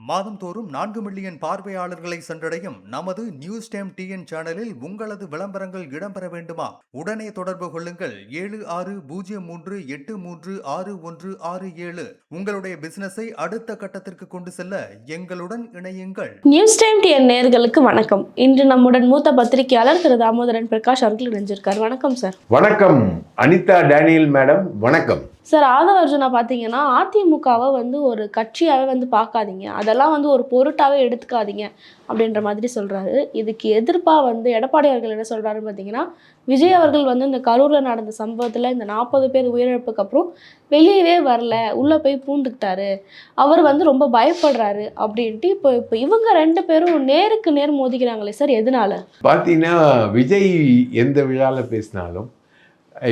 மாதந்தோறும் 4 மில்லியன் பார்வையாளர்களை சென்றடையும் நமது நியூஸ் டைம் டிஎன் சேனலில் உங்களது விளம்பரங்கள் இடம்பெற வேண்டுமா? உடனே தொடர்பு கொள்ளுங்கள் 7603836167. உங்களுடைய பிசினஸை அடுத்த கட்டத்திற்கு கொண்டு செல்ல எங்களுடன் இணையுங்கள். நியூஸ் டைம் டிஎன் நேயர்களுக்கு வணக்கம். இன்று நம்முடன் மூத்த பத்திரிகையாளர் திரு தாமோதரன் பிரகாஷ் அவர்கள் இணைஞ்சிருக்கார். வணக்கம் சார். வணக்கம் அனிதா டேனியல் மேடம். வணக்கம் சார். ஆதவ அர்ஜுனா பார்த்தீங்கன்னா அதிமுகவை ஒரு கட்சியாகவே பார்க்காதீங்க, அதெல்லாம் ஒரு பொருட்டாகவே எடுத்துக்காதீங்க அப்படின்ற மாதிரி சொல்கிறாரு. இதுக்கு எதிர்ப்பாக எடப்பாடி அவர்கள் என்ன சொல்கிறாருன்னு பார்த்தீங்கன்னா, விஜய் அவர்கள் இந்த கரூரில் நடந்த சம்பவத்தில் இந்த 40 பேர் உயிரிழப்புக்கு அப்புறம் வெளியவே வரல, உள்ளே போய் பூந்துக்கிட்டாரு, அவர் ரொம்ப பயப்படுறாரு அப்படின்ட்டு இப்போ இவங்க 2 பேரும் நேருக்கு நேர் மோதிக்கிறாங்களே சார், எதனால? பார்த்தீங்கன்னா விஜய் எந்த விழாவில் பேசினாலும்,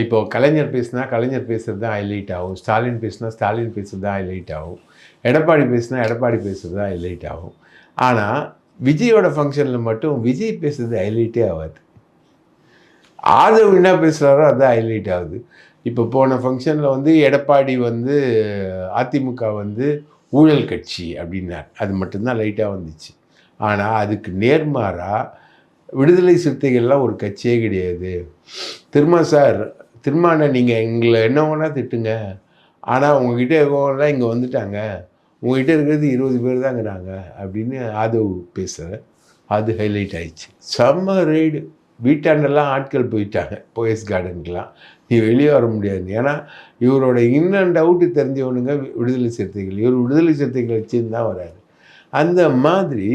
இப்போது கலைஞர் பேசினா கலைஞர் பேசுகிறது தான் ஹைலைட் ஆகும், ஸ்டாலின் பேசினா ஸ்டாலின் பேசுகிறது தான் ஹைலைட் ஆகும், எடப்பாடி பேசினா எடப்பாடி பேசுகிறது தான் ஹைலைட் ஆகும். ஆனால் விஜயோட ஃபங்க்ஷனில் மட்டும் விஜய் பேசுகிறது ஹைலைட்டே ஆகாது. ஆதவ் என்ன பேசுகிறாரோ அதுதான் ஹைலைட் ஆகுது. இப்போ போன ஃபங்க்ஷனில் எடப்பாடி அதிமுக ஊழல் கட்சி அப்படின்னார், அது மட்டும்தான் லைட்டாக வந்துச்சு. ஆனால் அதுக்கு நேர்மாறாக விடுதலை சிறுத்தைகள்லாம் ஒரு கட்சியே கிடையாது. திருமான நீங்கள் எங்களை என்ன வேணால் திட்டுங்க, ஆனால் உங்ககிட்ட இருக்கவங்களாம் இங்கே வந்துட்டாங்க, உங்ககிட்ட இருக்கிறது 20 பேர் தாங்கிறாங்க அப்படின்னு ஆதவ் பேசுகிற அது ஹைலைட் ஆயிடுச்சு. செம்ம ரைடு, வீட்டாண்டெல்லாம் ஆட்கள் போயிட்டாங்க, போயஸ் கார்டனுக்கெலாம். நீ வெளியே வர முடியாது, ஏன்னா இவரோட இன் அண்ட் அவுட்டு தெரிஞ்சவனுங்க விடுதலை சிறுத்தைகள். இவர் விடுதலை சிறுத்தைகள் வச்சுன்னு தான் வராரு. அந்த மாதிரி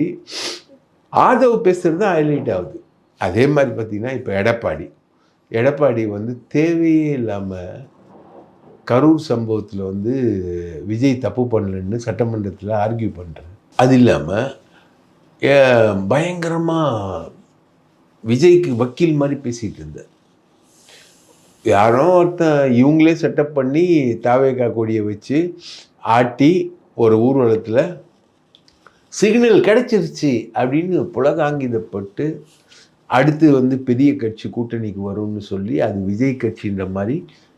ஆதவ் பேசுகிறது தான் ஹைலைட் ஆகுது. அதே மாதிரி பார்த்திங்கன்னா இப்போ எடப்பாடி தேவையே இல்லாமல் கரூர் சம்பவத்தில் விஜய் தப்பு பண்ணலன்னு சட்டமன்றத்தில் ஆர்கியூ பண்ணுறாரு. அது இல்லாமல் பயங்கரமாக விஜய்க்கு வக்கீல் மாதிரி பேசிகிட்டு இருந்தார். யாரோ ஒருத்தன் இவங்களே செட்டப் பண்ணி தாவேகா கொடியை வச்சு ஆட்டி ஒரு ஊர்வலத்தில் சிக்னல் கிடச்சிருச்சு அப்படின்னு புலகாங்கிதப்பட்டு அடுத்து பெரிய கட்சி கூட்டணிக்கு வரும்னு சொல்லி அது விஜய் கட்சின்ற மாதிரி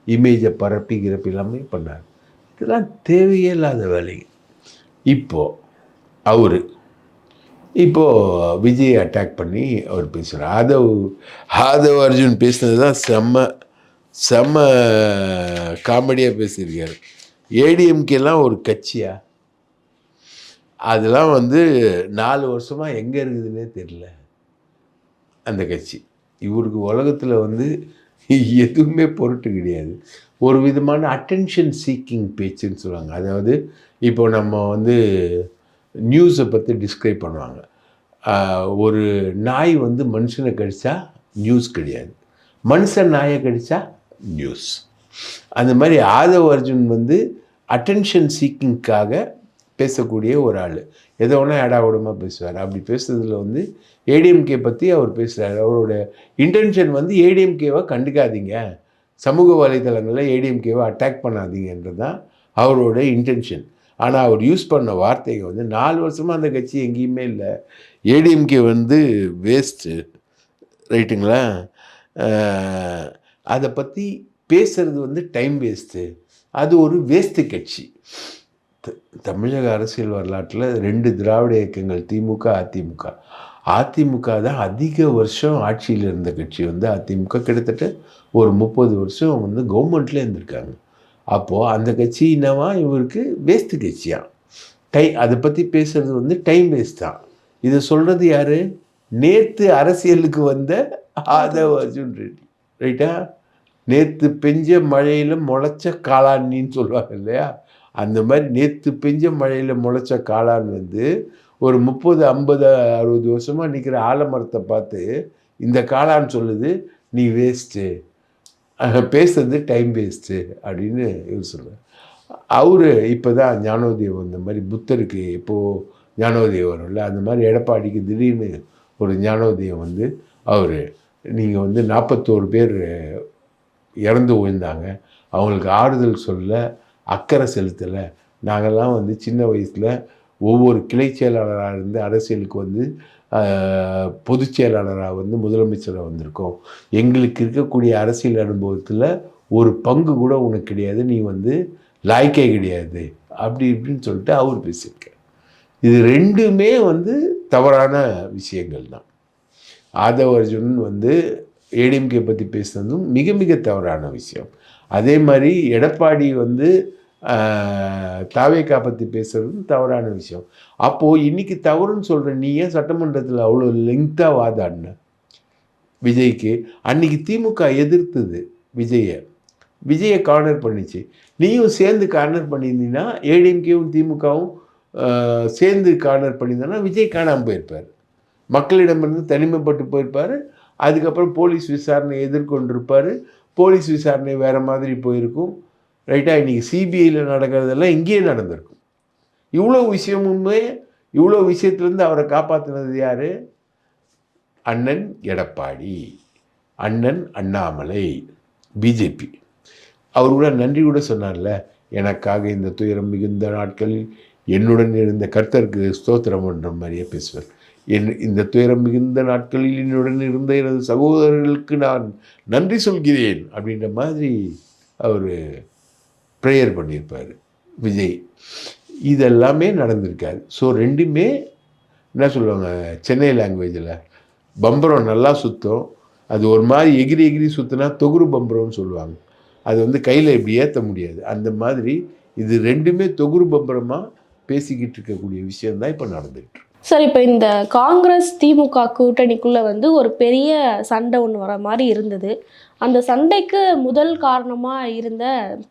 இமேஜை பரப்பி எல்லாமே பண்ணார். இதெல்லாம் தேவையே இல்லாத வேலைங்க. இப்போது விஜயை அட்டாக் பண்ணி அவர் பேசுகிறார். ஆதவ் அர்ஜுன் பேசுனது தான் செம்ம காமெடியாக பேசியிருக்காரு. ஏடிஎம்கேலாம் ஒரு கட்சியா? அதெல்லாம் 4 வருஷமாக எங்கே இருக்குதுன்னே தெரியல அந்த கட்சி. இவருக்கு உலகத்தில் எதுவுமே பொருட்டு கிடையாது. ஒரு விதமான அட்டென்ஷன் சீக்கிங் பேச்சுன்னு சொல்லுவாங்க. அதாவது இப்போ நம்ம நியூஸை பற்றி டிஸ்கிரைப் பண்ணுவாங்க. ஒரு நாய் மனுஷனை கடித்தா நியூஸ் கிடையாது, மனுஷன் நாயை கடித்தா நியூஸ். அந்த மாதிரி ஆதவ் அர்ஜுன் அட்டென்ஷன் சீக்கிங்காக பேசக்கூடிய ஒரு ஆள். எதோ ஒன்றா ஏடாவிடமாக பேசுவார். அப்படி பேசுறதுல ஏடிஎம்கே பற்றி அவர் பேசுகிறார். அவரோட இன்டென்ஷன் ஏடிஎம்கேவை கண்டுக்காதீங்க, சமூக வலைதளங்களில் ஏடிஎம்கேவை அட்டாக் பண்ணாதீங்கன்றது தான் அவரோட இன்டென்ஷன். ஆனால் அவர் யூஸ் பண்ண வார்த்தைகள் 4 வருஷமாக அந்த கட்சி எங்கேயுமே இல்லை, ஏடிஎம்கே வேஸ்ட்டு, ரைட்டுங்களா? அதை பற்றி பேசுகிறது டைம் வேஸ்ட்டு, அது ஒரு வேஸ்ட்டு கட்சி. தமிழக அரசியல் வரலாற்றில் 2 திராவிட இயக்கங்கள், திமுக அதிமுக தான் அதிக வருஷம் ஆட்சியில் இருந்த கட்சி. அதிமுக கிட்டத்தட்ட ஒரு 30 வருஷம் கவர்மெண்ட்லேயே இருந்திருக்காங்க. அப்போது அந்த கட்சி என்னவா இவருக்கு வேஸ்ட்டு கட்சியா? அதை பற்றி பேசுகிறது டைம் வேஸ்ட் தான். இதை சொல்கிறது யார்? நேற்று அரசியலுக்கு வந்த ஆதவ் அர்ஜுன் ரெட்டி, ரைட்டா? நேற்று பெஞ்ச மழையில் முளைச்ச காளானின்னு சொல்லுவாங்க இல்லையா? அந்த மாதிரி நேற்று பெஞ்ச மழையில் முளைச்ச காளான் ஒரு 30, 50, 60 வருஷமாக நிற்கிற ஆலமரத்தை பார்த்து இந்த காளான் சொல்லுது நீ வேஸ்ட்டு, பேசுறது டைம் வேஸ்ட்டு அப்படின்னு இவர் சொல்கிறார். அவர் இப்போ தான் ஞானோதயம் இந்த மாதிரி புத்தருக்கு எப்போது ஞானோதயம் வரும்ல, அந்த மாதிரி எடப்பாடிக்கு திடீர்னு ஒரு ஞானோதயம் அவர் நீங்கள் 41 பேர் இறந்து விழுந்தாங்க, அவங்களுக்கு ஆறுதல் சொல்ல அக்கறை செலுத்தலை, நாங்கள்லாம் சின்ன வயசில் ஒவ்வொரு கிளை செயலாளராக இருந்து அரசியலுக்கு பொதுச் செயலாளராக முதலமைச்சராக வந்திருக்கோம், எங்களுக்கு இருக்கக்கூடிய அரசியல் அனுபவத்தில் ஒரு பங்கு கூட உனக்கு கிடையாது, நீ லாய்க்கே கிடையாது அப்படி இப்படின்னு சொல்லிட்டு அவர் பேசியிருக்கார். இது ரெண்டுமே வந்து தவறான விஷயங்கள் தான். ஆதவ் அர்ஜுன் வந்து ஏடிஎம்கே பற்றி பேசுனதும் மிக மிக தவறான விஷயம். அதே மாதிரி எடப்பாடி வந்து தாவேக்கா பற்றி பேசுகிறதும் தவறான விஷயம். அப்போது இன்றைக்கி தவறுன்னு சொல்கிற நீ ஏன் சட்டமன்றத்தில் அவ்வளோ லெங்க்த்தாக வாதாடின விஜய்க்கு? அன்றைக்கி திமுக எதிர்த்தது விஜயை கார்னர் பண்ணிச்சு. நீயும் சேர்ந்து கார்னர் பண்ணியிருந்தீங்கன்னா, ஏடிஎம்கேவும் திமுகவும் சேர்ந்து கார்னர் பண்ணியிருந்தோன்னா விஜய் காணாமல் போயிருப்பார், மக்களிடமிருந்து தனிமைப்பட்டு போயிருப்பார். அதுக்கப்புறம் போலீஸ் விசாரணை எதிர்கொண்டிருப்பார். போலீஸ் விசாரணை வேறு மாதிரி போயிருக்கும். ரைட்டாக இன்றைக்கி சிபிஐயில் நடக்கிறதெல்லாம் இங்கேயே நடந்திருக்கும். இவ்வளோ விஷயத்துலேருந்து அவரை காப்பாற்றினது யார்? அண்ணன் எடப்பாடி, அண்ணன் அண்ணாமலை, பிஜேபி. அவர் கூட நன்றி கூட சொன்னார்ல, எனக்காக இந்த துயரம் மிகுந்த நாட்களில் என்னுடன் இருந்த கர்த்தருக்கு ஸ்தோத்திரம் என்ற மாதிரியே பேசுவார். இந்த துயரம் மிகுந்த நாட்களில் என்னுடன் இருந்த எனது சகோதரர்களுக்கு நான் நன்றி சொல்கிறேன் அப்படின்ற மாதிரி அவர் ப்ரேயர் பண்ணியிருப்பார் விஜய். இதெல்லாமே நடந்திருக்காது. ஸோ ரெண்டுமே என்ன சொல்லுவாங்க சென்னை லாங்குவேஜில், பம்பரம் நல்லா சுற்றும், அது ஒரு மாதிரி எகிரி எகிரி சுற்றினா தொகுறு பம்பரம்னு சொல்லுவாங்க. அது வந்து கையில் இப்படி ஏற்ற முடியாது. அந்த மாதிரி இது ரெண்டுமே தொகுறு பம்பரமாக பேசிக்கிட்டு இருக்கக்கூடிய விஷயந்தான் இப்போ நடந்துகிட்டு. சார், இப்போ இந்த காங்கிரஸ் திமுக கூட்டணிக்குள்ளே வந்து ஒரு பெரிய சண்டை ஒன்று வர மாதிரி இருந்தது. அந்த சண்டைக்கு முதல் காரணமாக இருந்த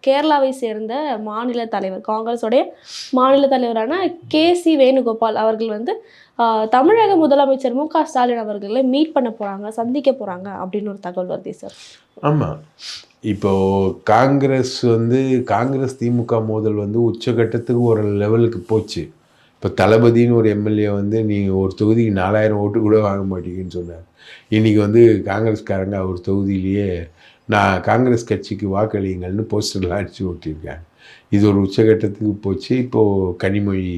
கேரளாவை சேர்ந்த மாநில தலைவர், காங்கிரஸோடைய மாநில தலைவரான KC வேணுகோபால் அவர்கள் வந்து தமிழக முதலமைச்சர் MK ஸ்டாலின் அவர்களை மீட் பண்ண போகிறாங்க, சந்திக்க போகிறாங்க அப்படின்னு ஒரு தகவல் வருது சார். ஆமாம், இப்போது காங்கிரஸ் திமுக மோதல் வந்து உச்சகட்டத்துக்கு ஒரு லெவலுக்கு போச்சு. இப்போ தளபதினு ஒரு எம்எல்ஏ வந்து நீங்கள் ஒரு தொகுதிக்கு 4000 ஓட்டு கூட வாங்க மாட்டீங்கன்னு சொன்னார். இன்றைக்கி வந்து காங்கிரஸ்காரங்க அவர் தொகுதியிலேயே நான் காங்கிரஸ் கட்சிக்கு வாக்களிங்கள்னு போஸ்டர்லாம் அடித்து ஓட்டியிருக்காங்க. இது ஒரு உச்சகட்டத்துக்கு போச்சு. இப்போது கனிமொழி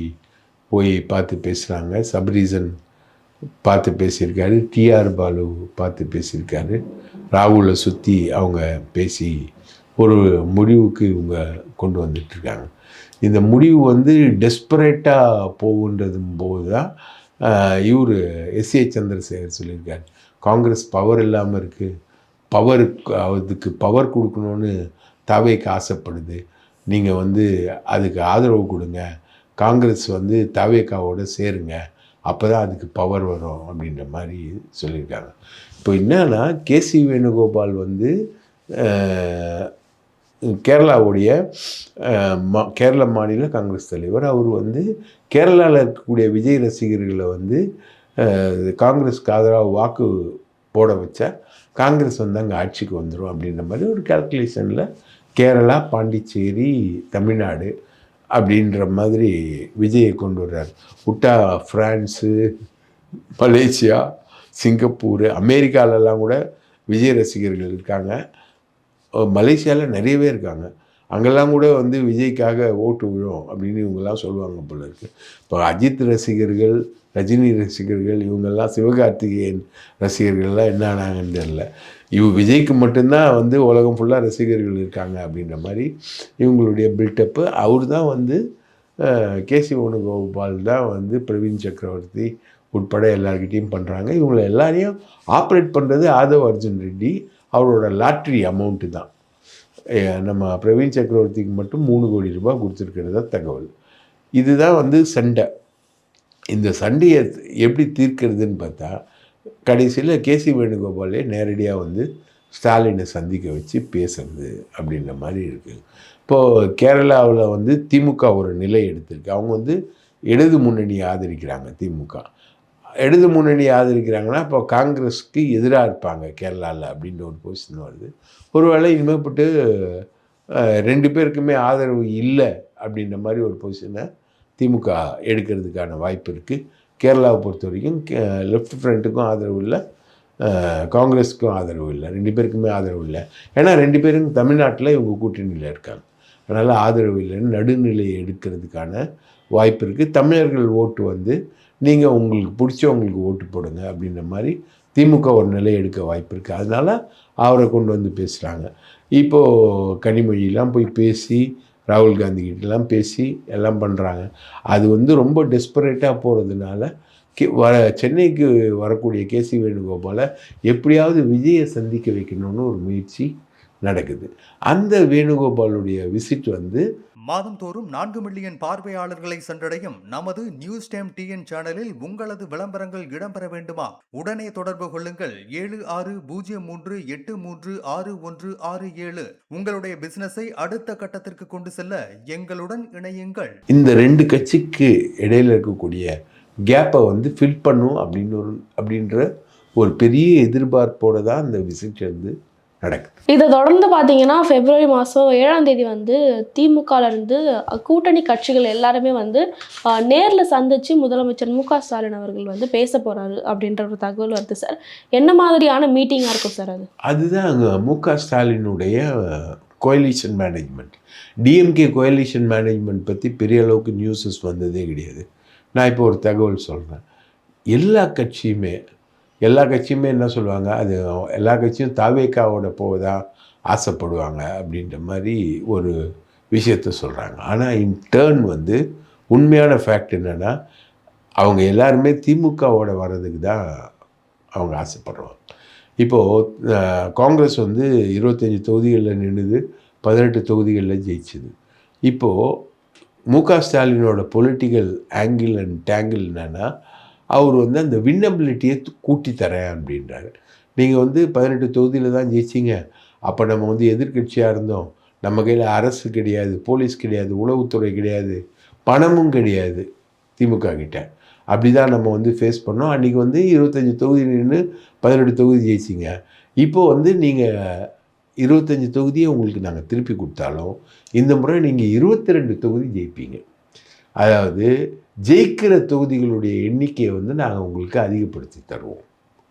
போய் பார்த்து பேசுகிறாங்க, சப்ரீசன் பார்த்து பேசியிருக்காரு, டிஆர் பாலு பார்த்து பேசியிருக்காரு, ராகுலை சுற்றி அவங்க பேசி ஒரு முடிவுக்கு இவங்க கொண்டு வந்துட்டுருக்காங்க. இந்த முடிவு வந்து டெஸ்பரேட்டாக போகுன்றது போது தான் இவர் SA சந்திரசேகர் சொல்லியிருக்காரு, காங்கிரஸ் பவர் இல்லாமல் இருக்குது, அதுக்கு பவர் கொடுக்கணுன்னு தாவேக்கு ஆசைப்படுது, நீங்கள் வந்து அதுக்கு ஆதரவு கொடுங்க, காங்கிரஸ் வந்து தாவேக்காவோட சேருங்க, அப்போ தான் அதுக்கு பவர் வரும் அப்படின்ற மாதிரி சொல்லியிருக்காங்க. இப்போ என்னன்னா KC வேணுகோபால் வந்து கேரளாவுடைய கேரள மாநில காங்கிரஸ் தலைவர். அவர் வந்து கேரளாவில் இருக்கக்கூடிய விஜய் ரசிகர்களை வந்து காங்கிரஸ்க்கு ஆதரவாக வாக்கு போட வச்சா காங்கிரஸ் வந்து அங்கே ஆட்சிக்கு வந்துடும் அப்படின்ற மாதிரி ஒரு கால்குலேஷனில் கேரளா, பாண்டிச்சேரி, தமிழ்நாடு அப்படின்ற மாதிரி விஜயை கொண்டு வர்றார். விட்டா ஃப்ரான்ஸு, மலேசியா, சிங்கப்பூர், அமெரிக்காலெல்லாம் கூட விஜய் ரசிகர்கள் இருக்காங்க. மலேசியாவில் நிறையவே இருக்காங்க. அங்கெல்லாம் கூட வந்து விஜய்க்காக ஓட்டு விழும் அப்படின்னு இவங்கெல்லாம் சொல்லுவாங்க போல இருக்குது. இப்போ அஜித் ரசிகர்கள், ரஜினி ரசிகர்கள், இவங்கெல்லாம் சிவகார்த்திகேயன் ரசிகர்கள்லாம் என்ன ஆனாங்கன்னு தெரியல. விஜய்க்கு மட்டும்தான் வந்து உலகம் ஃபுல்லாக ரசிகர்கள் இருக்காங்க அப்படின்ற மாதிரி இவங்களுடைய பில்டப்பு. அவர் தான் வந்து KC வேணுகோபால் தான் வந்து பிரவீன் சக்கரவர்த்தி உட்பட எல்லார்கிட்டையும் பண்ணுறாங்க. இவங்களை எல்லாரையும் ஆப்ரேட் பண்ணுறது ஆதவ் அர்ஜுன் ரெட்டி. அவரோட லாட்ரி அமௌண்ட்டு தான். நம்ம பிரவீன் சக்கரவர்த்திக்கு மட்டும் 3 கோடி ரூபாய் கொடுத்துருக்கிறதா தகவல். இதுதான் வந்து சண்டை. இந்த சண்டையை எப்படி தீர்க்கிறதுன்னு பார்த்தா, கடைசியில் KC வேணுகோபாலே நேரடியாக வந்து ஸ்டாலினை சந்திக்க வச்சு பேசுறது அப்படின்ற மாதிரி இருக்குது. இப்போது கேரளாவில் வந்து திமுக ஒரு நிலை எடுத்திருக்கு. அவங்க வந்து இடது முன்னணியை ஆதரிக்கிறாங்க. திமுக இடது முன்னணியை ஆதரிக்கிறாங்கன்னா இப்போ காங்கிரஸுக்கு எதிராக இருப்பாங்க கேரளாவில் அப்படின்ற ஒரு பொசிஷன் வருது. ஒருவேளை இனிமேப்பட்டு 2 பேருக்குமே ஆதரவு இல்லை அப்படின்ற மாதிரி ஒரு பொசிஷனை திமுக எடுக்கிறதுக்கான வாய்ப்பு இருக்குது. கேரளாவை பொறுத்த வரைக்கும் லெஃப்ட் ஃப்ரண்ட்டுக்கும் ஆதரவு இல்லை, காங்கிரஸுக்கும் ஆதரவு இல்லை, 2 பேருக்குமே ஆதரவு இல்லை. ஏன்னா 2 பேரும் தமிழ்நாட்டில் இவங்க கூட்டணியில் இருக்காங்க. அதனால் ஆதரவு இல்லைன்னு நடுநிலையை எடுக்கிறதுக்கான வாய்ப்பு இருக்குது. தமிழர்கள் ஓட்டு வந்து நீங்கள் உங்களுக்கு பிடிச்சவங்களுக்கு ஓட்டு போடுங்க அப்படின்ற மாதிரி திமுக ஒரு நிலை எடுக்க வாய்ப்பு இருக்குது. அதனால் அவரை கொண்டு வந்து பேசுகிறாங்க. இப்போது கனிமொழியெலாம் போய் பேசி ராகுல் காந்தி கிட்டலாம் பேசி எல்லாம் பண்ணுறாங்க. அது வந்து ரொம்ப டெஸ்பரேட்டாக போகிறதுனால சென்னைக்கு வரக்கூடிய கேசி வேணுகோபாலை எப்படியாவது விஜயை சந்திக்க வைக்கணும்னு ஒரு முயற்சி நடக்குது. அந்த வேணுகோபாலுடைய விசிட் வந்து மாதந்தோறும் 4 மில்லியன் பார்வையாளர்களை சென்றடையும் நமது நியூஸ் டைம் டிஎன் சேனலில் உங்களது விளம்பரங்கள் இடம்பெற வேண்டுமா? உடனே தொடர்பு கொள்ளுங்கள் 7603836167. உங்களுடைய பிசினஸை அடுத்த கட்டத்திற்கு கொண்டு செல்ல எங்களுடன் இணையுங்கள். இந்த 2 கட்சிக்கு இடையில இருக்கக்கூடிய கேப்பை வந்து ஃபில் பண்ணும் அப்படின்ற ஒரு பெரிய எதிர்பார்ப்போடு தான் அந்த விசிட் வந்து நடக்குது. இதை தொடர்ந்து பார்த்தீங்கன்னா பிப்ரவரி மாதம் 7ஆம் தேதி வந்து திமுகலேருந்து கூட்டணி கட்சிகள் எல்லாருமே வந்து நேரில் சந்தித்து முதலமைச்சர் மு க ஸ்டாலின் அவர்கள் வந்து பேச போகிறாரு அப்படின்ற ஒரு தகவல் வருது சார். என்ன மாதிரியான மீட்டிங்காக இருக்கும் சார் அது? அதுதான் மு க ஸ்டாலினுடைய coalition management. DMK coalition management பற்றி பெரிய அளவுக்கு நியூஸஸ் வந்ததே கிடையாது. நான் இப்போ ஒரு தகவல் சொல்கிறேன். எல்லா கட்சியுமே என்ன சொல்லுவாங்க, அது எல்லா கட்சியும் தாவேக்காவோட போவதா ஆசைப்படுவாங்க அப்படின்ற மாதிரி ஒரு விஷயத்த சொல்கிறாங்க. ஆனால் இன் டேர்ன் வந்து உண்மையான ஃபேக்ட் என்னென்னா, அவங்க எல்லாருமே திமுகவோட வர்றதுக்கு தான் அவங்க ஆசைப்படுறாங்க. இப்போது காங்கிரஸ் வந்து 25 தொகுதிகளில் நின்றுது, 18 தொகுதிகளில் ஜெயிச்சுது. இப்போது மு க ஸ்டாலினோட பொலிட்டிக்கல் ஆங்கிள் அண்ட் டேங்கிள் என்னென்னா, அவர் வந்து அந்த வின்னபிலிட்டியை கூட்டி தரேன் அப்படின்றாரு. நீங்கள் வந்து 18 தொகுதியில் தான் ஜெயிச்சிங்க, அப்போ நம்ம வந்து எதிர்கட்சியாக இருந்தோம், நம்ம கையில் அரசு கிடையாது, போலீஸ் கிடையாது, உளவுத்துறை கிடையாது, பணமும் கிடையாது திமுக கிட்ட. அப்படி தான் நம்ம வந்து ஃபேஸ் பண்ணோம். அன்றைக்கி வந்து 25 தொகுதி நின்று 18 தொகுதி ஜெயிச்சிங்க. இப்போது வந்து நீங்கள் 25 தொகுதியை உங்களுக்கு நாங்கள் திருப்பி கொடுத்தாலும் இந்த முறை நீங்கள் 22 தொகுதி ஜெயிப்பீங்க. அதாவது ஜெயிக்கிற தொகுதிகளுடைய எண்ணிக்கையை வந்து நாங்கள் உங்களுக்கு அதிகப்படுத்தி தருவோம்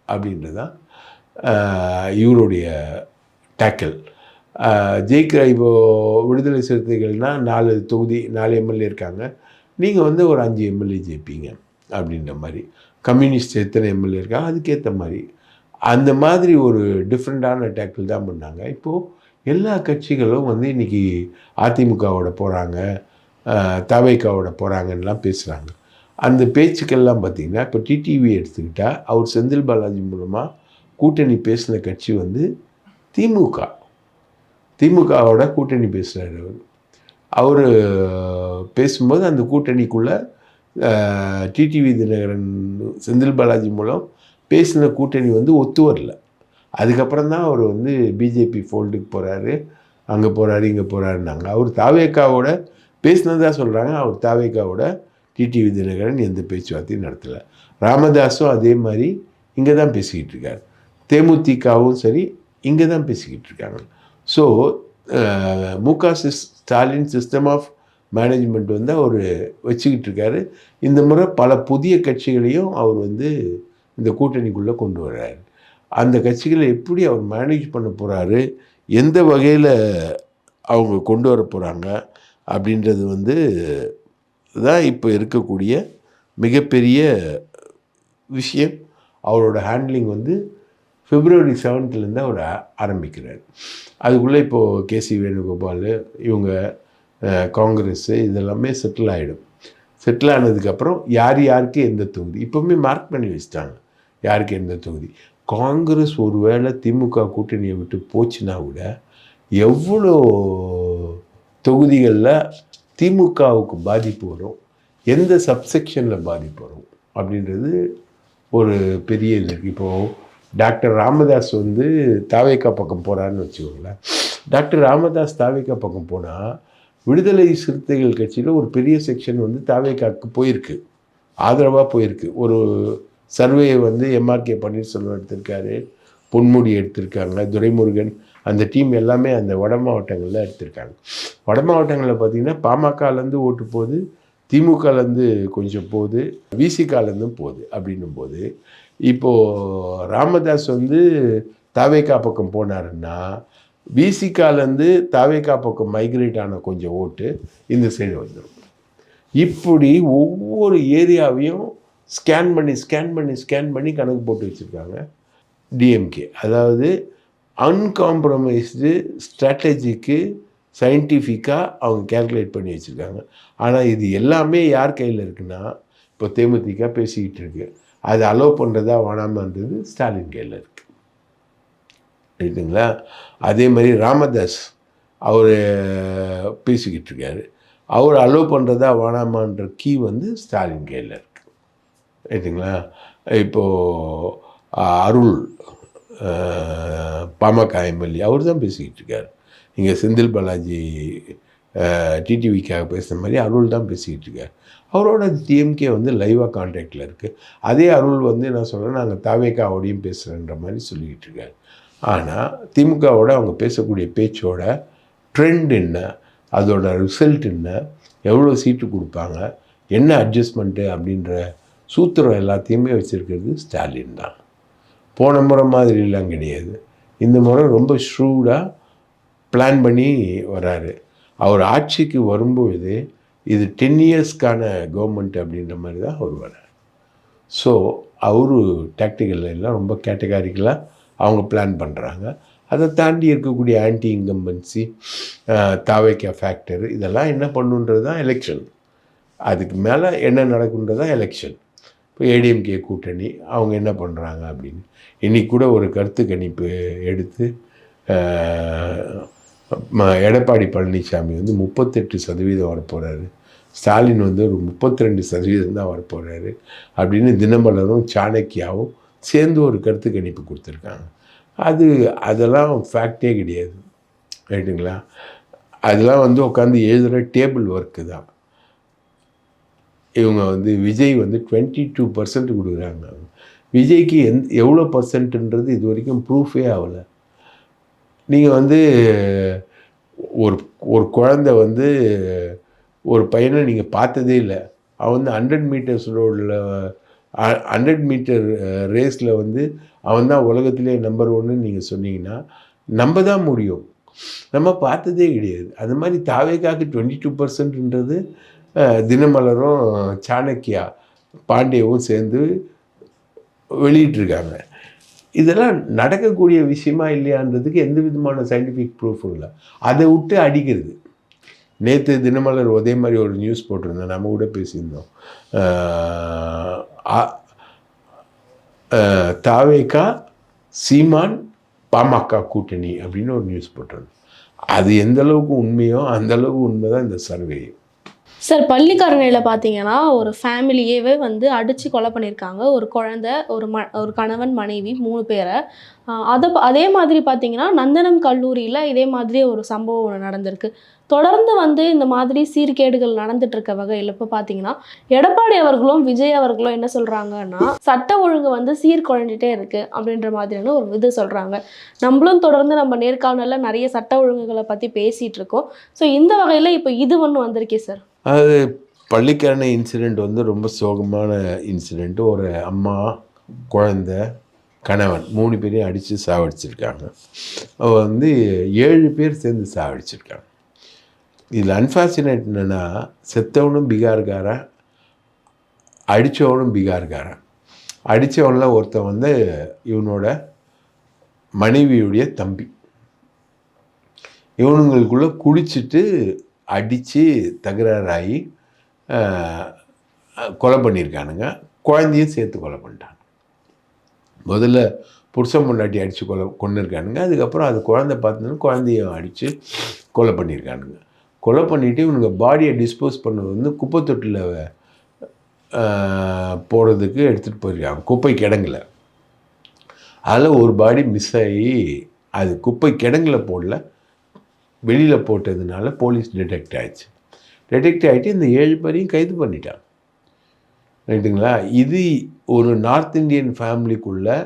அப்படின்றது தான் இவருடைய டேக்கிள். ஜெயிக்கிற இப்போது விடுதலை சிறுத்தைகள்னால் 4 தொகுதி 4 எம்எல்ஏ இருக்காங்க, நீங்கள் வந்து ஒரு 5 எம்எல்ஏ ஜெயிப்பீங்க அப்படின்ற மாதிரி. கம்யூனிஸ்ட் எத்தனை எம்எல்ஏ இருக்காங்க அதுக்கேற்ற மாதிரி அந்த மாதிரி ஒரு டிஃப்ரெண்ட்டான டேக்கிள் தான் பண்ணாங்க. இப்போது எல்லா கட்சிகளும் வந்து இன்றைக்கி அதிமுகவோட போகிறாங்க, தவைக்காவோட போகிறாங்கன்னெலாம் பேசுகிறாங்க. அந்த பேச்சுக்கள்லாம் பார்த்திங்கன்னா, இப்போ டிடிவி எடுத்துக்கிட்டால் அவர் செந்தில் பாலாஜி மூலமாக கூட்டணி பேசின கட்சி வந்து திமுகவோட கூட்டணி பேசுகிறார். அவர் பேசும்போது அந்த கூட்டணிக்குள்ளே டிடிவி தினகரன் செந்தில் பாலாஜி மூலம் பேசின கூட்டணி வந்து ஒத்து வரல. அதுக்கப்புறம் தான் அவர் வந்து பிஜேபி ஃபோல்டுக்கு போகிறாரு, அங்கே போகிறாரு, இங்கே போகிறாருன்னாங்க. அவர் தாவேக்காவோட பேசினதாக சொல்கிறாங்க. அவர் தாவேக்காவோட டிடிவி தினகரன் எந்த பேச்சுவார்த்தையும் நடத்தலை. ராமதாஸும் அதே மாதிரி இங்கே தான் பேசிக்கிட்டு இருக்கார். தேமுதிகவும் சரி இங்கே தான் பேசிக்கிட்டு இருக்காங்க. ஸோ மு க ஸ்டாலின் சிஸ்டம் ஆஃப் மேனேஜ்மெண்ட் வந்து அவர் வச்சுக்கிட்டு இருக்காரு. இந்த முறை பல புதிய கட்சிகளையும் அவர் வந்து இந்த கூட்டணிக்குள்ளே கொண்டு வர்றாரு. அந்த கட்சிகளை எப்படி அவர் மேனேஜ் பண்ண போகிறாரு, எந்த வகையில் அவங்க கொண்டு வர போகிறாங்க அப்படின்றது வந்து தான் இப்போ இருக்கக்கூடிய மிகப்பெரிய விஷயம். அவரோட ஹேண்ட்லிங் வந்து பிப்ரவரி 7th அவர் ஆரம்பிக்கிறார். அதுக்குள்ளே இப்போது கேசி வேணுகோபால் இவங்க காங்கிரஸ்ஸு இதெல்லாமே செட்டில் ஆகிடும். செட்டில் ஆனதுக்கப்புறம் யாருக்கு எந்த தொகுதி இப்போவுமே மார்க் பண்ணி வச்சுட்டாங்க, யாருக்கு எந்த தொகுதி. காங்கிரஸ் ஒருவேளை திமுக கூட்டணியை விட்டு போச்சுன்னா கூட எவ்வளோ தொகுதிகளில் திமுகவுக்கு பாதிப்பு வரும், எந்த சப்செக்ஷனில் பாதிப்பு வரும் அப்படின்றது ஒரு பெரிய இது இருக்குது. இப்போது டாக்டர் ராமதாஸ் வந்து தாவேக்கா பக்கம் போகிறான்னு வச்சுக்கோங்களேன். டாக்டர் ராமதாஸ் தாவேக்கா பக்கம் போனால் விடுதலை சிறுத்தைகள் கட்சியில் ஒரு பெரிய செக்ஷன் வந்து தாவேக்காவுக்கு போயிருக்கு, ஆதரவாக போயிருக்கு. ஒரு சர்வேயை வந்து எம்ஆர்கே பன்னீர்செல்வம் எடுத்திருக்காரு, பொன்முடி எடுத்திருக்காங்க, துரைமுருகன், அந்த டீம் எல்லாமே அந்த வட மாவட்டங்களில் எடுத்திருக்காங்க. வட மாவட்டங்களில் பார்த்திங்கன்னா பாமகலேருந்து ஓட்டு போகுது, திமுகலேருந்து கொஞ்சம் போகுது, விசிகாலேருந்தும் போகுது. அப்படின்னும் போது இப்போது ராமதாஸ் வந்து தாவேக்கா பக்கம் போனாருன்னா விசிகாலேருந்து தாவேக்கா பக்கம் மைக்ரேட் ஆன கொஞ்சம் ஓட்டு இந்த சைடு வந்துடும். இப்படி ஒவ்வொரு ஏரியாவையும் ஸ்கேன் பண்ணி கணக்கு போட்டு வச்சுருக்காங்க டிஎம்கே. அதாவது அன்காம்ப்ரமைஸ்டு ஸ்ட்ராட்டஜிக்கு சயின்டிஃபிக்காக அவங்க கேல்குலேட் பண்ணி வச்சுருக்காங்க. ஆனால் இது எல்லாமே யார் கையில் இருக்குன்னா, இப்போ தேமுதிக பேசிக்கிட்டு இருக்கு, அது அலோவ் பண்ணுறதா வேணாமன்றது ஸ்டாலின் கையில் இருக்குது. ரைட்டுங்களா? அதே மாதிரி ராமதாஸ் அவர் பேசிக்கிட்டு இருக்காரு, அவர் அலோவ் பண்ணுறதா வேணாமான்ற கீ வந்து ஸ்டாலின் கையில் இருக்குது. ரைட்டுங்களா? இப்போது அருள் பாமக எம்எல்ஏ அவர் தான் பேசிக்கிட்டு இருக்கார். இங்கே செந்தில் பாலாஜி டிடிவிக்காக பேசுகிற மாதிரி அருள் தான் பேசிக்கிட்டு இருக்கார். அவரோட டிஎம்கே வந்து லைவாக கான்டாக்டில் இருக்குது. அதே அருள் வந்து என்ன சொல்கிறேன், நாங்கள் தாவேக்காவோடையும் பேசுகிறேன்ற மாதிரி சொல்லிக்கிட்டு இருக்கார். ஆனால் திமுகவோட அவங்க பேசக்கூடிய பேச்சோட ட்ரெண்ட் என்ன, அதோட ரிசல்ட் என்ன, எவ்வளோ சீட்டு கொடுப்பாங்க, என்ன அட்ஜஸ்ட்மெண்ட்டு அப்படின்ற சூத்திரம் எல்லாத்தையுமே வச்சுருக்கிறது ஸ்டாலின் தான். போன முறை மாதிரிலாம் கிடையாது. இந்த முறை ரொம்ப ஷ்ரூடாக பிளான் பண்ணி வராரு. அவர் ஆட்சிக்கு வரும்பொழுது இது 10 இயர்ஸ்க்கான கவர்மெண்ட் அப்படின்ற மாதிரி தான் அவர் வரார். ஸோ அவரு டாக்டிக்கல் எல்லாம் ரொம்ப கேட்டகாரிக்கலாக அவங்க பிளான் பண்ணுறாங்க. அதை தாண்டி இருக்கக்கூடிய ஆன்டி இன்கம்பன்சி, தாவேக்கா ஃபேக்டர், இதெல்லாம் என்ன பண்ணுன்றது தான் எலெக்ஷன். அதுக்கு மேலே என்ன நடக்குன்றது தான் எலெக்ஷன். இப்போ ஏடிஎம்கே கூட்டணி அவங்க என்ன பண்ணுறாங்க அப்படின்னு இன்றைக்கி கூட ஒரு கருத்து கணிப்பு எடுத்து எடப்பாடி பழனிசாமி வந்து 38% வரப்போகிறாரு, ஸ்டாலின் வந்து ஒரு 32% தான் வரப்போகிறாரு அப்படின்னு தினமலரும் சாணக்கியாவும் சேர்ந்து ஒரு கருத்து கணிப்பு கொடுத்துருக்காங்க. அதெல்லாம் ஃபேக்டே கிடையாது. ரைட்டுங்களா? அதெல்லாம் வந்து உட்காந்து எழுதுகிற டேபிள் ஒர்க்கு தான். இவங்க வந்து விஜய் வந்து 22% கொடுக்குறாங்க. விஜய்க்கு எவ்வளோ பர்சன்ட்ன்றது இது வரைக்கும் ப்ரூஃபே ஆகலை. நீங்கள் வந்து ஒரு குழந்தை வந்து ஒரு பையனை நீங்கள் பார்த்ததே இல்லை, அவன் வந்து 100 மீட்டர்ஸ் ரோடில் 100 மீட்டர் ரேஸில் வந்து அவன் தான் உலகத்திலே நம்பர் 1ன்னு நீங்கள் சொன்னீங்கன்னா நம்ப தான் முடியும். நம்ம பார்த்ததே கிடையாது. அது மாதிரி தாவேக்காக்கு 22%ன்றது தினமலரும் சாணக்கியா பாண்டியவும் சேர்ந்து வெளியிட்டிருக்காங்க. இதெல்லாம் நடக்கக்கூடிய விஷயமா இல்லையான்றதுக்கு எந்த விதமான சயின்டிஃபிக் ப்ரூஃபும் இல்லை. அதை விட்டு அடிக்கிறது. நேற்று தினமலர் அதே மாதிரி ஒரு நியூஸ் போட்டிருந்தோம், நம்ம கூட பேசியிருந்தோம். தாவேக்கா சீமான் பாமக கூட்டணி அப்படின்னு ஒரு நியூஸ் போட்டிருந்தோம். அது எந்த அளவுக்கு உண்மையோ அந்த அளவுக்கு உண்மை தான் இந்த சர்வே. சார், பள்ளிக்கரணையில் பார்த்தீங்கன்னா ஒரு ஃபேமிலியவே வந்து அடித்து கொலை பண்ணியிருக்காங்க. ஒரு குழந்தை, ஒரு கணவன், மனைவி 3 பேரை. அதே மாதிரி பார்த்தீங்கன்னா நந்தனம் கல்லூரியில் இதே மாதிரி ஒரு சம்பவம் ஒன்று நடந்திருக்கு. தொடர்ந்து வந்து இந்த மாதிரி சீர்கேடுகள் நடந்துட்டு இருக்க வகையில் இப்போ பார்த்தீங்கன்னா எடப்பாடி அவர்களும் விஜய் அவர்களும் என்ன சொல்கிறாங்கன்னா, சட்ட ஒழுங்கு வந்து சீர்குலைஞ்சிட்டே இருக்குது அப்படின்ற மாதிரியான ஒரு இது சொல்கிறாங்க. நம்மளும் தொடர்ந்து நம்ம நேர்காணலில் நிறைய சட்ட ஒழுங்குகளை பற்றி பேசிகிட்டு இருக்கோம். ஸோ இந்த வகையில் இப்போ இது ஒன்று வந்திருக்கே சார். அது பள்ளிக்கரணை இன்சிடெண்ட் வந்து ரொம்ப சோகமான இன்சிடெண்ட்டு. ஒரு அம்மா, குழந்தை, கணவன் 3 பேரையும் அடித்து சாவடிச்சிருக்காங்க. வந்து 7 பேர் சேர்ந்து சாவடிச்சிருக்காங்க. இதில் அன்ஃபார்ச்சுனேட் என்னென்னா, செத்தவனும் பீகார்காரன், அடித்தவனும் பீகார்காரன். அடித்தவனில் ஒருத்தன் வந்து இவனோட மனைவியுடைய தம்பி. இவனுங்களுக்குள்ளே குடிச்சிட்டு அடித்து தகராறாகி கொலை பண்ணியிருக்கானுங்க. குழந்தையும் சேர்த்து கொலை பண்ணிட்டாங்க. முதல்ல புருஷன் பொண்டாட்டி அடித்து கொண்டு இருக்கானுங்க. அதுக்கப்புறம் அது குழந்தை பார்த்தோன்னா குழந்தையும் அடித்து கொலை பண்ணியிருக்கானுங்க. கொலை பண்ணிவிட்டு இவனுங்க பாடியை டிஸ்போஸ் பண்ணது வந்து குப்பை தொட்டில் போகிறதுக்கு எடுத்துகிட்டு போயிருக்காங்க, குப்பை கிடங்குல. அதில் ஒரு பாடி மிஸ் ஆகி அது குப்பை கிடங்குல போடல, வெளியில் போட்டதுனால போலீஸ் டிடெக்ட் ஆகிடுச்சு. டிடெக்ட் ஆகிட்டு இந்த 7 பேரையும் கைது பண்ணிட்டாங்க. ரைட்டுங்களா? இது ஒரு நார்த் இந்தியன் ஃபேமிலிக்குள்ளே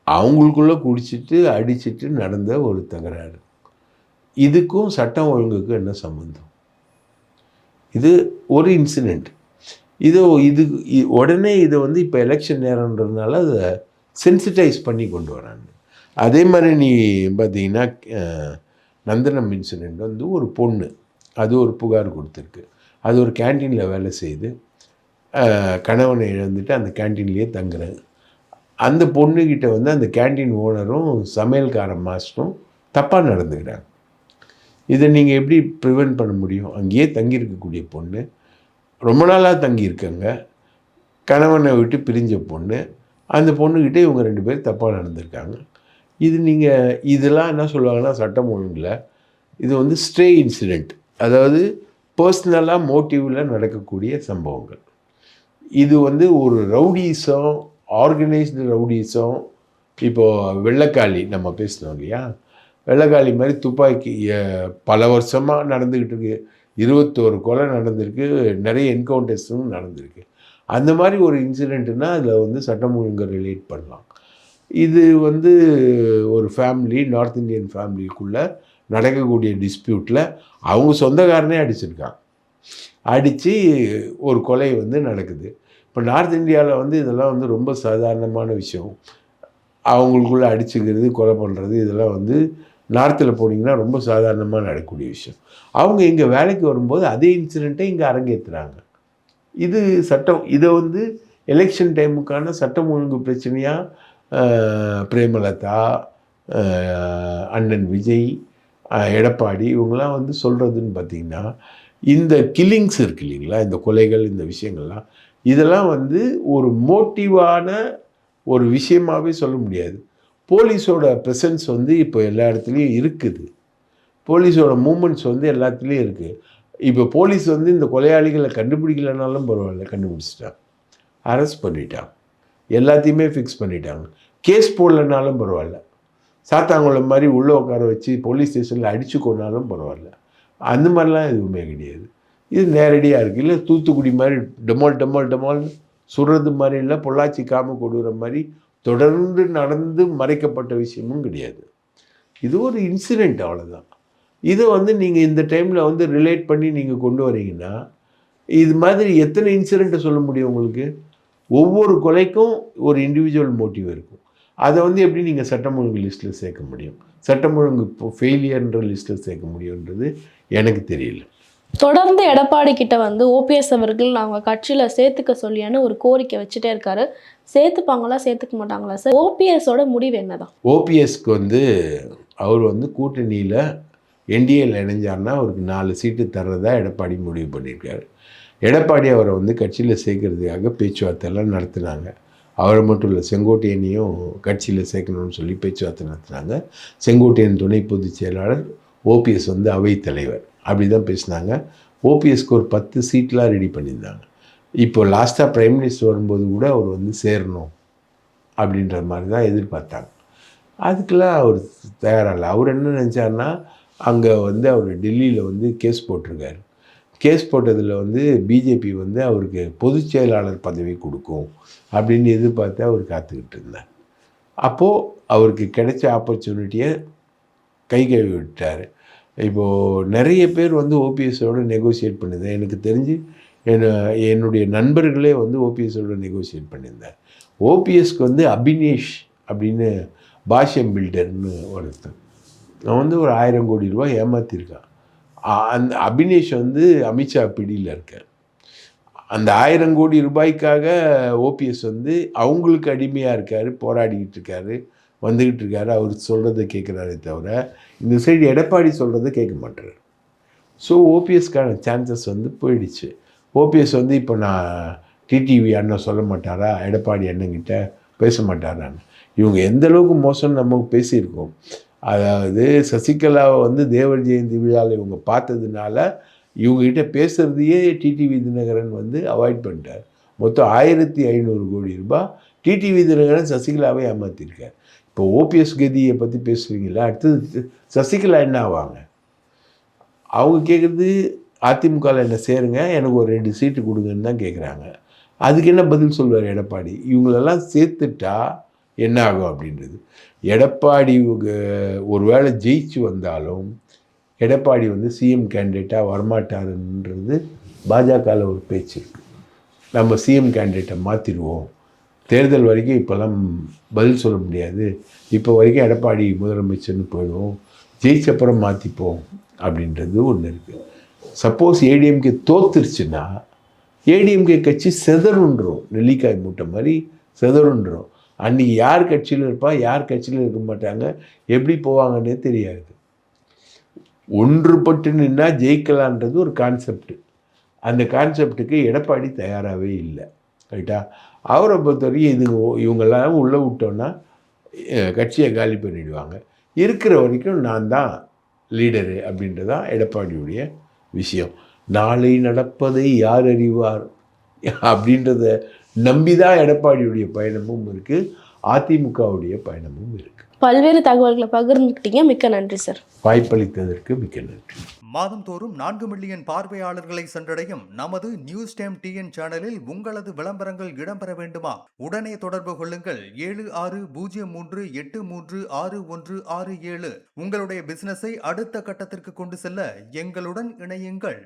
அவங்களுக்குள்ளே குடிச்சிட்டு அடிச்சிட்டு நடந்த ஒரு தகராறு. இதுக்கும் சட்டம் ஒழுங்குக்கும் என்ன சம்மந்தம்? இது ஒரு இன்சிடெண்ட். இது உடனே இதை வந்து இப்போ எலெக்ஷன் நேரம்ன்றதுனால அதை சென்சிட்டைஸ் பண்ணி கொண்டு வராங்க. அதே மாதிரி நீ பார்த்தீங்கன்னா நந்தனம் இன்சிடெண்ட் வந்து ஒரு பொண்ணு, அது ஒரு புகார் கொடுத்துருக்கு. அது ஒரு கேன்டீனில் வேலை செய்யுது, கணவனை இழந்துட்டு அந்த கேன்டீன்லேயே தங்குறாங்க. அந்த பொண்ணுக்கிட்ட வந்து அந்த கேன்டீன் ஓனரும் சமையல்கார மாஸ்டரும் தப்பாக நடந்துக்கிறாங்க. இதை நீங்கள் எப்படி ப்ரிவென்ட் பண்ண முடியும்? அங்கேயே தங்கியிருக்கக்கூடிய பொண்ணு, ரொம்ப நாளாக தங்கியிருக்கங்க, கணவனை விட்டு பிரிஞ்ச பொண்ணு, அந்த பொண்ணுக்கிட்ட இவங்க 2 பேர் தப்பாக நடந்திருக்காங்க. இது நீங்கள் இதெல்லாம் என்ன சொல்லுவாங்கன்னா சட்டம் ஒழுங்கில் இது வந்து ஸ்ட்ரே இன்சிடெண்ட், அதாவது பர்சனலாக மோட்டிவில் நடக்கக்கூடிய சம்பவங்கள். இது வந்து ஒரு ரவுடிசம், ஆர்கனைஸ்டு ரவுடிசம். இப்போது வெள்ளைக்காளி நம்ம பேசினோம் இல்லையா, வெள்ளைக்காளி மாதிரி துப்பாக்கி பல வருஷமாக நடந்துக்கிட்டு இருக்கு, 21 கொலை நடந்திருக்கு, நிறைய என்கவுண்டர்ஸும் நடந்திருக்கு. அந்த மாதிரி ஒரு இன்சிடெண்ட்டுன்னா அதில் வந்து சட்டம் ஒழுங்கை ரிலேட் பண்ணலாம். இது வந்து ஒரு ஃபேமிலி, நார்த் இந்தியன் ஃபேமிலிக்குள்ளே நடக்கக்கூடிய டிஸ்பியூட்டில் அவங்க சொந்தக்காரனே அடிச்சிருக்காங்க, அடித்து ஒரு கொலை வந்து நடக்குது. இப்போ நார்த் இந்தியாவில் வந்து இதெல்லாம் வந்து ரொம்ப சாதாரணமான விஷயம். அவங்களுக்குள்ளே அடிச்சுக்கிறது, கொலை பண்ணுறது, இதெல்லாம் வந்து நார்த்தில் போனீங்கன்னா ரொம்ப சாதாரணமாக நடக்கக்கூடிய விஷயம். அவங்க இங்கே வேலைக்கு வரும்போது அதே இன்சிடெண்ட்டை இங்கே அரங்கேற்றுறாங்க. இது சட்டம், இதை வந்து எலெக்ஷன் டைமுக்கான சட்டம் ஒழுங்கு பிரச்சனையாக பிரேமலதா, அண்ணன் விஜய், எடப்பாடி இவங்கெல்லாம் வந்து சொல்கிறதுன்னு பார்த்திங்கன்னா, இந்த கில்லிங்ஸ் இருக்கு இல்லைங்களா, இந்த கொலைகள், இந்த விஷயங்கள்லாம், இதெல்லாம் வந்து ஒரு மோட்டிவான ஒரு விஷயமாகவே சொல்ல முடியாது. போலீஸோட ப்ரெசன்ஸ் வந்து இப்போ எல்லா இடத்துலையும் இருக்குது, போலீஸோட மூமெண்ட்ஸ் வந்து எல்லாத்துலேயும் இருக்குது. இப்போ போலீஸ் வந்து இந்த கொலையாளிகளை கண்டுபிடிக்கலனாலும் பரவாயில்ல, கண்டுபிடிச்சிட்டாங்க, அரெஸ்ட் பண்ணிட்டாங்க, எல்லாத்தையுமே ஃபிக்ஸ் பண்ணிட்டாங்க. கேஸ் போடலனாலும் பரவாயில்ல, சாத்தாங்குளம் மாதிரி உள்ளே உட்கார வச்சு போலீஸ் ஸ்டேஷனில் அடித்து கொண்டாலும் பரவாயில்ல, அந்த மாதிரிலாம் எதுவுமே கிடையாது. இது நேரடியாக இருக்குது. இல்லை தூத்துக்குடி மாதிரி டமால்னு சுடுறது மாதிரி இல்லை, பொள்ளாச்சி காம கொடுக்குற மாதிரி தொடர்ந்து நடந்து மறைக்கப்பட்ட விஷயமும் கிடையாது. இது ஒரு இன்சிடெண்ட், அவ்வளோதான். இதை வந்து நீங்கள் இந்த டைமில் வந்து ரிலேட் பண்ணி நீங்கள் கொண்டு வரீங்கன்னா, இது மாதிரி எத்தனை இன்சிடெண்ட்டை சொல்ல முடியும் உங்களுக்கு? ஒவ்வொரு கொலைக்கும் ஒரு இண்டிவிஜுவல் மோட்டிவ் இருக்கும். அதை வந்து எப்படி நீங்கள் சட்டம் ஒழுங்கு லிஸ்ட்டில் சேர்க்க முடியும், சட்டம் ஒழுங்கு இப்போ ஃபெயிலியர்ன்ற லிஸ்ட்டில் சேர்க்க முடியுன்றது எனக்கு தெரியல. தொடர்ந்து எடப்பாடி கிட்ட வந்து ஓபிஎஸ் அவர்கள் அவங்க கட்சியில் சேர்த்துக்க சொல்லியான்னு ஒரு கோரிக்கை வச்சுட்டே இருக்காரு. சேர்த்துப்பாங்களா சேர்த்துக்க மாட்டாங்களா சார்? ஓபிஎஸோட முடிவு என்னதான்? ஓபிஎஸ்க்கு வந்து அவர் வந்து கூட்டணியில் என்டிஏல இணைஞ்சார்னா அவருக்கு 4 சீட்டு தர்றதா எடப்பாடி முடிவு பண்ணியிருக்காரு. எடப்பாடி அவரை வந்து கட்சியில் சேர்க்கறதுக்காக பேச்சுவார்த்தைலாம் நடத்தினாங்க. அவரை மட்டும் இல்லை, செங்கோட்டையனையும் கட்சியில் சேர்க்கணும்னு சொல்லி பேச்சுவார்த்தை நடத்தினாங்க. செங்கோட்டையன் துணை பொதுச் செயலாளர், ஓபிஎஸ் வந்து அவைத்தலைவர், அப்படி தான் பேசினாங்க. ஓபிஎஸ்க்கு ஒரு 10 சீட்லாம் ரெடி பண்ணியிருந்தாங்க. இப்போ லாஸ்ட்டாக பிரைம் மினிஸ்டர் வரும்போது கூட அவர் வந்து சேரணும் அப்படின்ற மாதிரி தான் எதிர்பார்த்தாங்க. அதுக்கெல்லாம் அவர் தயாராகல. அவர் என்ன நினச்சார்னா, அங்கே வந்து அவர் டெல்லியில் வந்து கேஸ் போட்டிருக்காரு. கேஸ் போட்டதில் வந்து பிஜேபி வந்து அவருக்கு பொதுச் செயலாளர் பதவி கொடுக்கும் அப்படின்னு எதிர்பார்த்து அவர் காத்துக்கிட்டு இருந்தார். அப்போது அவருக்கு கிடைச்ச ஆப்பர்ச்சுனிட்டியை கழுவி விட்டார். இப்போது நிறைய பேர் வந்து ஓபிஎஸோடு நெகோசியேட் பண்ணியிருந்தேன். எனக்கு தெரிஞ்சு என்னுடைய நண்பர்களே வந்து ஓபிஎஸோடு நெகோசியேட் பண்ணியிருந்தார். ஓபிஎஸ்க்கு வந்து அபினேஷ் அப்படின்னு பாஷ்யம் பில்டர்னு ஒருத்தன், அவன் வந்து ஒரு 1000 கோடி ரூபாய் ஏமாற்றிருக்கான். அந்த அபினேஷ் வந்து அமித்ஷா பிடியில் இருக்கார். அந்த 1000 கோடி ரூபாய்க்காக ஓபிஎஸ் வந்து அவங்களுக்கு அடிமையாக இருக்கார், போராடிக்கிட்டு இருக்காரு, வந்துக்கிட்டு இருக்காரு. அவர் சொல்கிறத கேட்குறாரே தவிர இந்த சைடு எடப்பாடி சொல்கிறத கேட்க மாட்டார். ஸோ ஓபிஎஸ்க்கான சான்சஸ் வந்து போயிடுச்சு. ஓபிஎஸ் வந்து இப்போ நான் டிடிவி அண்ணன் சொல்ல மாட்டாரா, எடப்பாடி அண்ணங்கிட்ட பேச மாட்டாரான்னு. இவங்க எந்த அளவுக்கு மோசம் நமக்கு பேசியிருக்கோம். அதாவது சசிகலாவை வந்து தேவர் ஜெயந்தி விழாவில் இவங்க பார்த்ததுனால இவங்ககிட்ட பேசுகிறதையே டிடிவி தினகரன் வந்து அவாய்ட் பண்ணிட்டார். மொத்தம் 1500 கோடி ரூபாய் டிடிவி தினகரன் சசிகலாவை ஏமாற்றிருக்கார். இப்போ ஓபிஎஸ் கதியை பற்றி பேசுகிறீங்களா, அடுத்தது சசிகலா என்ன ஆவாங்க? அவங்க கேட்குறது அதிமுகவில் என்ன சேருங்க, எனக்கு ஒரு 2 சீட்டு கொடுங்கன்னு தான் கேட்குறாங்க. அதுக்கு என்ன பதில் சொல்வார் எடப்பாடி? இவங்களெல்லாம் சேர்த்துட்டா என்ன ஆகும் அப்படின்றது. எடப்பாடி ஒரு வேளை ஜெயிச்சு வந்தாலும் எடப்பாடி வந்து சிஎம் கேண்டிடேட்டாக வரமாட்டாருன்றது பாஜகவில் ஒரு பேச்சு இருக்குது. நம்ம சிஎம் கேண்டிடேட்டை மாற்றிடுவோம், தேர்தல் வரைக்கும் இப்போல்லாம் பதில் சொல்ல முடியாது, இப்போ வரைக்கும் எடப்பாடி முதலமைச்சர்னு போயிடுவோம், ஜெயிச்சப்புறம் மாற்றிப்போம் அப்படின்றது ஒன்று இருக்குது. சப்போஸ் ஏடிஎம்கே தோத்துருச்சுன்னா ஏடிஎம்கே கட்சி செதறுன்றோம், நெல்லிக்காய் மூட்டை மாதிரி செதறுன்றோம். அன்றைக்கி யார் கட்சியில் இருப்பா, யார் கட்சியில் இருக்க மாட்டாங்க, எப்படி போவாங்கன்னே தெரியாது. ஒன்றுபட்டு நின்னா ஜெயிக்கலான்றது ஒரு கான்செப்ட். அந்த கான்செப்டுக்கு எடப்பாடி தயாராகவே இல்லை. ரைட்டா? அவரை பொறுத்தவரைக்கும் இவங்கெல்லாம் உள்ளே விட்டோன்னா கட்சியை காலி பண்ணிடுவாங்க. இருக்கிற வரைக்கும் நான் தான் லீடரு அப்படின்றதான் எடப்பாடியுடைய விஷயம். நாளை நடப்பதை யார் அறிவார் அப்படின்றத நம்பி தான் எடப்பாடியுடைய பயணமும் இருக்குது, அதிமுகவுடைய பயணமும் இருக்குது. பல்வேறு தகவல்களை பகிர்ந்துக்கிட்டீங்க. மிக்க நன்றி சார். வாய்ப்பளித்ததற்கு மிக்க நன்றி. மாதந்தோறும் 4 மில்லியன் பார்வையாளர்களை சென்றடையும் நமது நியூஸ் டைம் டிஎன் சேனலில் உங்களது விளம்பரங்கள் இடம்பெற வேண்டுமா? உடனே தொடர்பு கொள்ளுங்கள் 7603836167. உங்களுடைய பிசினஸை அடுத்த கட்டத்திற்கு கொண்டு செல்ல எங்களுடன் இணையுங்கள்.